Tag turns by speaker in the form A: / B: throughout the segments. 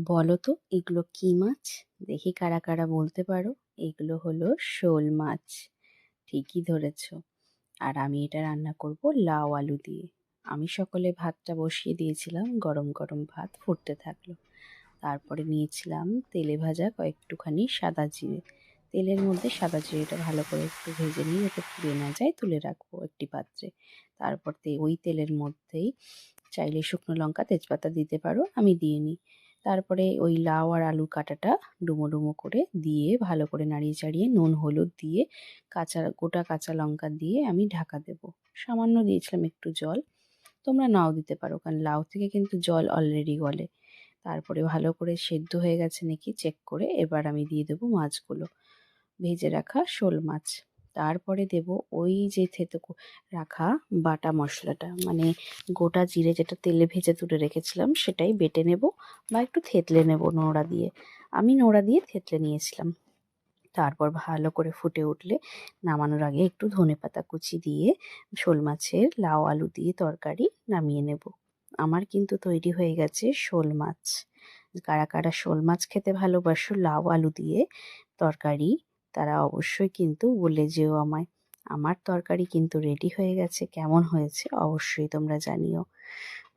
A: বলো তো এগুলো কি মাছ? দেখি কারা কারা বলতে পারো। এগুলো হলো শোল মাছ। ঠিকই ধরেছো। আর আমি এটা রান্না করব লাউ আলু দিয়ে। আমি সকালে ভাতটা বসিয়ে দিয়েছিলাম, গরম গরম ভাত ফুটতে থাকলো। তারপরে নিয়েছিলাম তেলে ভাজা কয়েকটুখানি সাদা জিরে। তেলের মধ্যে সাদা জিরেটা ভালো করে একটু ভেজে নিয়ে যাতে পুড়ে না যায় তুলে রাখবো একটি পাত্রে। তারপর ওই তেলের মধ্যেই চাইলে শুকনো লঙ্কা তেজপাতা দিতে পারো, আমি দিইনি। তারপরে ওই লাউ আর আলু কাটাটা ডুমো ডুমো করে দিয়ে ভালো করে নাড়িয়ে চাড়িয়ে নুন হলুদ দিয়ে গোটা কাঁচা লঙ্কা দিয়ে আমি ঢাকা দেব। সামান্য দিয়েছিলাম একটু জল, তোমরা নাও দিতে পারো কারণ লাউ থেকে কিন্তু জল অলরেডি গলে। তারপরে ভালো করে সেদ্ধ হয়ে গেছে নাকি চেক করে এবার আমি দিয়ে দেবো মাছগুলো, ভেজে রাখা শোল মাছ। তারপরে দেব ওই যে থেতো রাখা বাটা মশলাটা, মানে গোটা জিরে যেটা তেলে ভেজে তুলে রেখেছিলাম সেটাই বেটে নেব বা একটু থেতলে নেব নোড়া দিয়ে। আমি নোড়া দিয়ে থেতলে নিয়েছিলাম। তারপর ভালো করে ফুটে উঠলে নামানোর আগে একটু ধনেপাতা কুচি দিয়ে শোল মাছের লাউ আলু দিয়ে তরকারি নামিয়ে নেব। আমার কিন্তু তৈরি হয়ে গেছে শোল মাছ। কারা কারা শোল মাছ খেতে ভালোবাসো লাউ আলু দিয়ে তরকারি, তারা অবশ্যই কিন্তু বলে যেও আমায়। আমার তরকারি কিন্তু রেডি হয়ে গেছে, কেমন হয়েছে অবশ্যই তোমরা জানিও।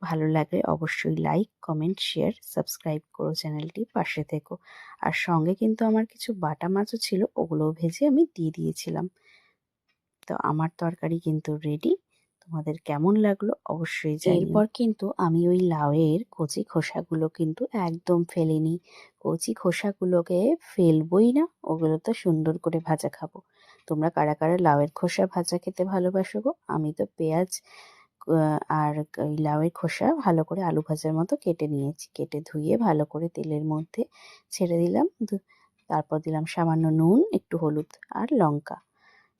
A: ভালো লাগলে অবশ্যই লাইক কমেন্ট শেয়ার সাবস্ক্রাইব করো চ্যানেলটি, পাশে থেকো। আর সঙ্গে কিন্তু আমার কিছু বাটা মাছও ছিল, ওগুলোও ভেজে আমি দিয়ে দিয়েছিলাম। তো আমার তরকারি কিন্তু রেডি। তোমাদের কেমন লাগলো অবশ্যই জানিও। এরপর কিন্তু আমি ওই লাউয়ের কচি খোসাগুলো কিন্তু একদম ফেলিনি। কচি খোসাগুলোকে ফেলবই না, ওগুলো তো সুন্দর করে ভাজা খাবো। তোমরা কারা কারা লাউয়ের খোসা ভাজা খেতে ভালোবাসো গো? আমি তো পেঁয়াজ আর ওই লাউয়ের খোসা ভালো করে আলু ভাজার মতো কেটে নিয়েছি। কেটে ধুয়ে ভালো করে তেলের মধ্যে ছেড়ে দিলাম। তারপর দিলাম সামান্য নুন, একটু হলুদ আর লঙ্কা।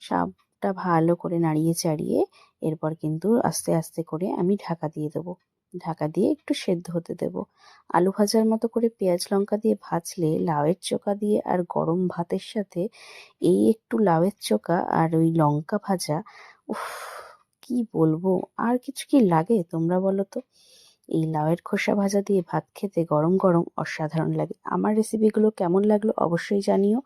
A: সবটা ভালো করে নাড়িয়ে চাড়িয়ে এরপর কিন্তু আস্তে আস্তে করে আমি ঢাকা দিয়ে দেবো। ঢাকা দিয়ে একটু সেদ্ধ হতে দেব। আলু ভাজার মতো করে পেঁয়াজ লঙ্কা দিয়ে ভাজলে লাউয়ের চোখা দিয়ে আর গরম ভাতের সাথে এই একটু লাউয়ের চোখা আর ওই লঙ্কা ভাজা, উফ, কি বলবো! আর কিছু কি লাগে তোমরা বলো তো? এই লাউয়ের খোসা ভাজা দিয়ে ভাত খেতে গরম গরম অসাধারণ লাগে। আমার রেসিপিগুলো কেমন লাগলো অবশ্যই জানিও।